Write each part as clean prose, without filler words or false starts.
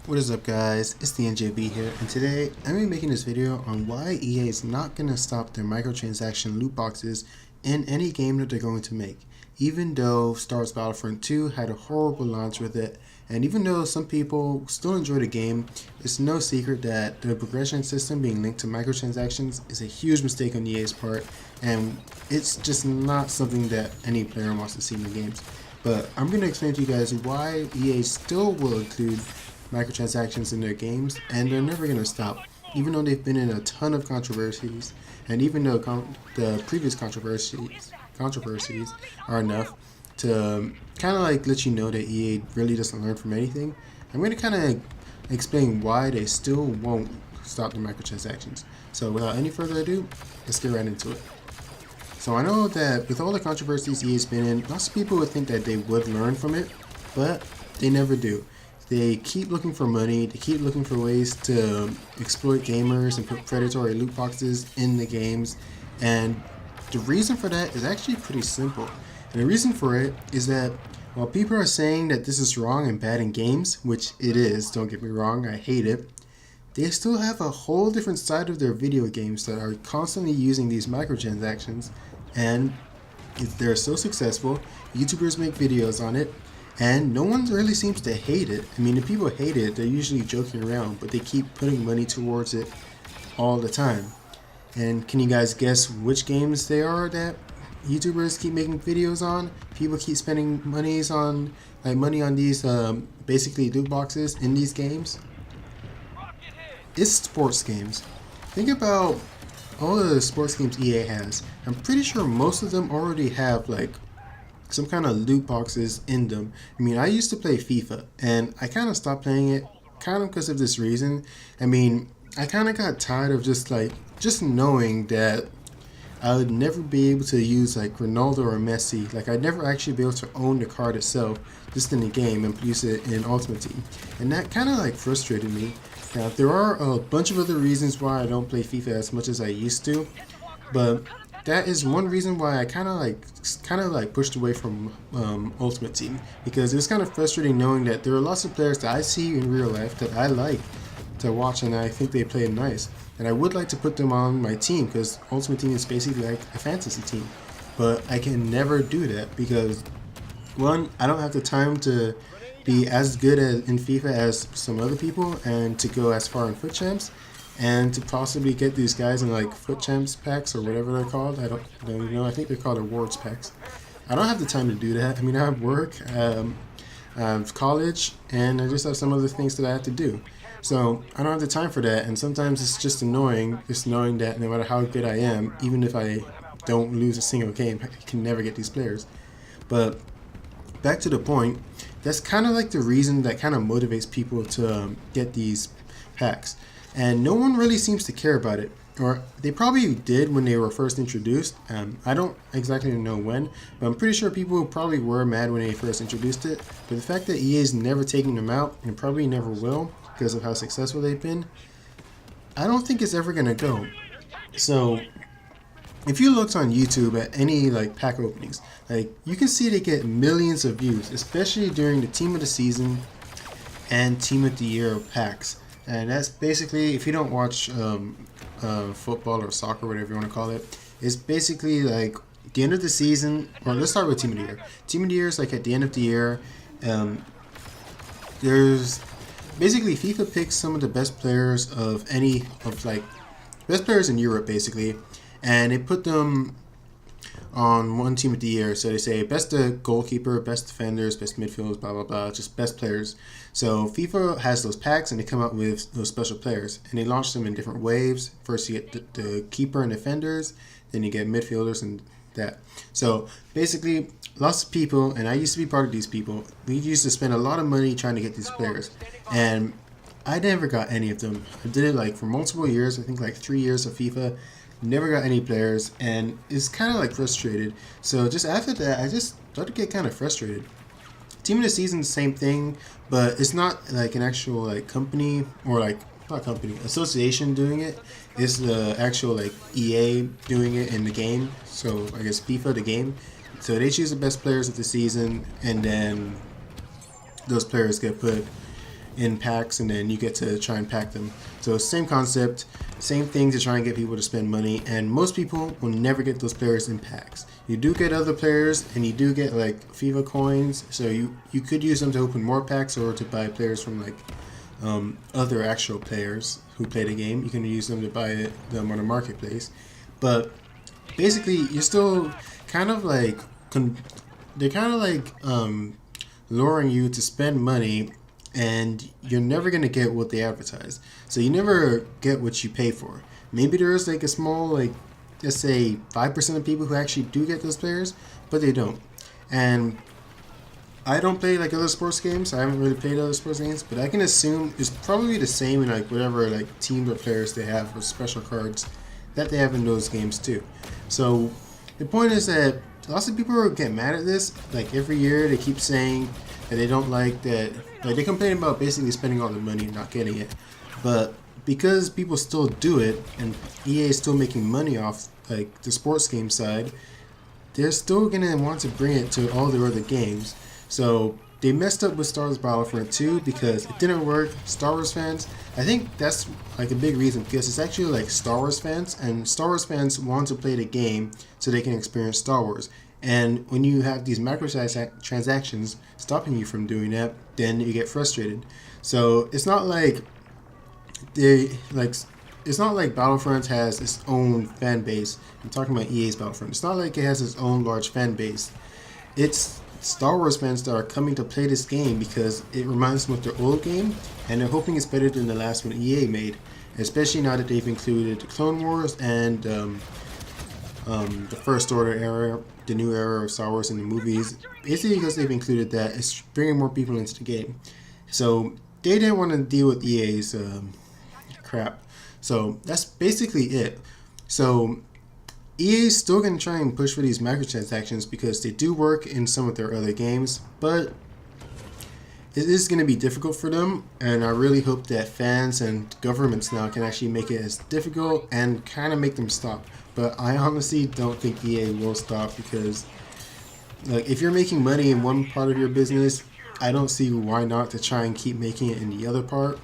What is up, guys? It's the NJB here, and today I'm going to be making this video on why EA is not going to stop their microtransaction loot boxes in any game that they're going to make. Even though Star Wars Battlefront 2 had a horrible launch with it, and even though some people still enjoy the game, it's no secret that the progression system being linked to microtransactions is a huge mistake on EA's part, and it's just not something that any player wants to see in the games. But I'm going to explain to you guys why EA still will include microtransactions in their games, and they're never going to stop, even though they've been in a ton of controversies, and even though the previous controversies are enough to kind of like let you know that EA really doesn't learn from anything. I'm going to kind of explain why they still won't stop the microtransactions. So without any further ado, let's get right into it. So I know that with all the controversies EA's been in, lots of people would think that they would learn from it, but they never do. They keep looking for money, they keep looking for ways to exploit gamers and put predatory loot boxes in the games, and the reason for that is actually pretty simple. And the reason for it is that while people are saying that this is wrong and bad in games, which it is, don't get me wrong, I hate it, they still have a whole different side of their video games that are constantly using these microtransactions, and they're so successful, YouTubers make videos on it, and no one really seems to hate it. I mean, if people hate it, they're usually joking around, but they keep putting money towards it all the time. And can you guys guess which games they are that YouTubers keep making videos on? People keep spending money on these basically loot boxes in these games. It's sports games. Think about all of the sports games EA has. I'm pretty sure most of them already have like some kind of loot boxes in them. I mean, I used to play FIFA, and I kind of stopped playing it kind of because of this reason. I mean, I kind of got tired of just knowing that I would never be able to use like Ronaldo or Messi. Like, I'd never actually be able to own the card itself just in the game and use it in Ultimate Team. And that kind of like frustrated me. Now, there are a bunch of other reasons why I don't play FIFA as much as I used to, but that is one reason why I kind of like pushed away from Ultimate Team, because it was kind of frustrating knowing that there are lots of players that I see in real life that I like to watch and I think they play nice, and I would like to put them on my team because Ultimate Team is basically like a fantasy team, but I can never do that because, one, I don't have the time to be as good in FIFA as some other people and to go as far in FUT Champs, and to possibly get these guys in like FUT Champs packs or whatever they're called. I don't even know. I think they're called awards packs. I don't have the time to do that. I mean, I have work, I have college, and I just have some other things that I have to do. So I don't have the time for that, and sometimes it's just annoying just knowing that no matter how good I am, even if I don't lose a single game, I can never get these players. But back to the point, that's kind of like the reason that kind of motivates people to get these packs. And no one really seems to care about it, or they probably did when they were first introduced. I don't exactly know when, but I'm pretty sure people probably were mad when they first introduced it. But the fact that EA's never taken them out, and probably never will because of how successful they've been, I don't think it's ever gonna go. So if you looked on YouTube at any like pack openings, like you can see they get millions of views, especially during the Team of the Season and Team of the Year packs. And that's basically, if you don't watch football or soccer, whatever you want to call it, it's basically like the end of the season, or let's start with Team of the Year. Team of the Year is like at the end of the year. There's basically FIFA picks some of the best players best players in Europe basically, and they put them on one Team of the Year. So they say best goalkeeper, best defenders, best midfielders, blah blah blah, just best players. So FIFA has those packs, and they come out with those special players, and they launch them in different waves. First you get the keeper and defenders, then you get midfielders and that. So basically, lots of people, and I used to be part of these people, we used to spend a lot of money trying to get these players, and I never got any of them. I did it like for multiple years, I think like 3 years of FIFA, never got any players, and it's kind of like frustrated. So just after that, I just started to get kind of frustrated. Team of the Season, same thing, but it's not like an actual like company, or like not company, association doing it. It's the actual like EA doing it in the game. So I guess FIFA, the game. So they choose the best players of the season, and then those players get put in packs, and then you get to try and pack them. So same concept, same thing to try and get people to spend money, and most people will never get those players in packs. You do get other players, and you do get like FIFA coins, so you could use them to open more packs or to buy players from like other actual players who play the game. You can use them to buy them on a marketplace, but basically you're still kind of like they're kind of like luring you to spend money, and you're never going to get what they advertise. So you never get what you pay for. Maybe there's like a small, like, let's say 5% of people who actually do get those players, but they don't. And I don't play like other sports games. I haven't really played other sports games, but I can assume it's probably the same in like whatever like teams or players they have with special cards that they have in those games too. So the point is that lots of people get mad at this. Like every year they keep saying that they don't like that. Like they complain about basically spending all the money and not getting it. But because people still do it and EA is still making money off like the sports game side, they're still gonna want to bring it to all their other games. So they messed up with Star Wars Battlefront 2 because it didn't work. Star Wars fans, I think that's like a big reason, because it's actually like Star Wars fans, and Star Wars fans want to play the game so they can experience Star Wars. And when you have these microtransactions stopping you from doing that, then you get frustrated. So it's not like it's not like Battlefront has its own fan base. I'm talking about EA's Battlefront. It's not like it has its own large fan base. It's Star Wars fans that are coming to play this game because it reminds them of their old game, and they're hoping it's better than the last one EA made, especially now that they've included the Clone Wars and the First Order era, the new era of Star Wars in the movies. Basically because they've included that, it's bringing more people into the game. So they didn't want to deal with EA's crap. So that's basically it. So EA is still going to try and push for these microtransactions because they do work in some of their other games, but it is going to be difficult for them, and I really hope that fans and governments now can actually make it as difficult and kind of make them stop. But I honestly don't think EA will stop, because like if you're making money in one part of your business, I don't see why not to try and keep making it in the other part.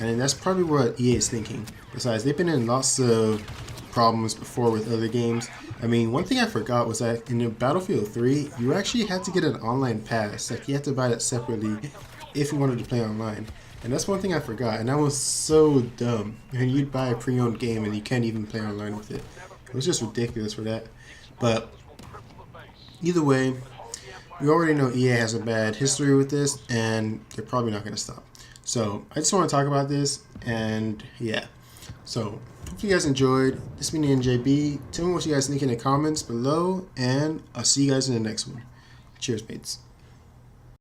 And that's probably what EA is thinking. Besides, they've been in lots of problems before with other games. I mean, one thing I forgot was that in the Battlefield 3, you actually had to get an online pass. Like, you had to buy that separately if you wanted to play online. And that's one thing I forgot, and that was so dumb. And you'd buy a pre-owned game and you can't even play online with it. It was just ridiculous for that. But either way, we already know EA has a bad history with this, and they're probably not going to stop. So I just want to talk about this, and yeah. So hope you guys enjoyed. This has been the NJB. Tell me what you guys think in the comments below, and I'll see you guys in the next one. Cheers, mates.